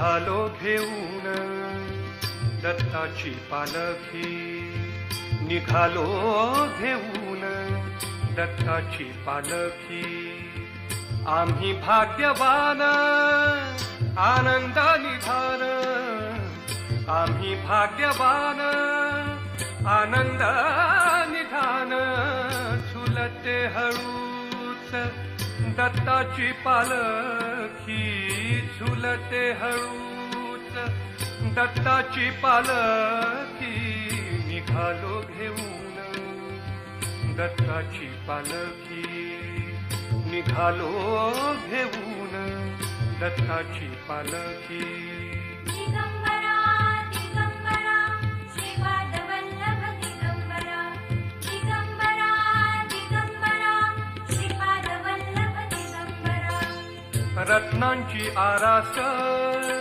निघालो घेऊन दत्ताची पालखी, निघालो घेऊन दत्ताची पालखी. आम्ही भाग्यवान आनंद निधान, आम्ही भाग्यवान आनंद निधान. झुलते हळूच दत्ताची पालखी, झुलते हळूच दत्ताची पालखी. निघालो घेऊन दत्ताची पालखी, निघालो घेऊन दत्ताची पालखी. दिगंबरा दिगंबरा श्रीपाद वल्लभ दिगंबरा, दिगंबरा दिगंबरा श्रीपाद वल्लभ दिगंबरा. रत्नांची आरास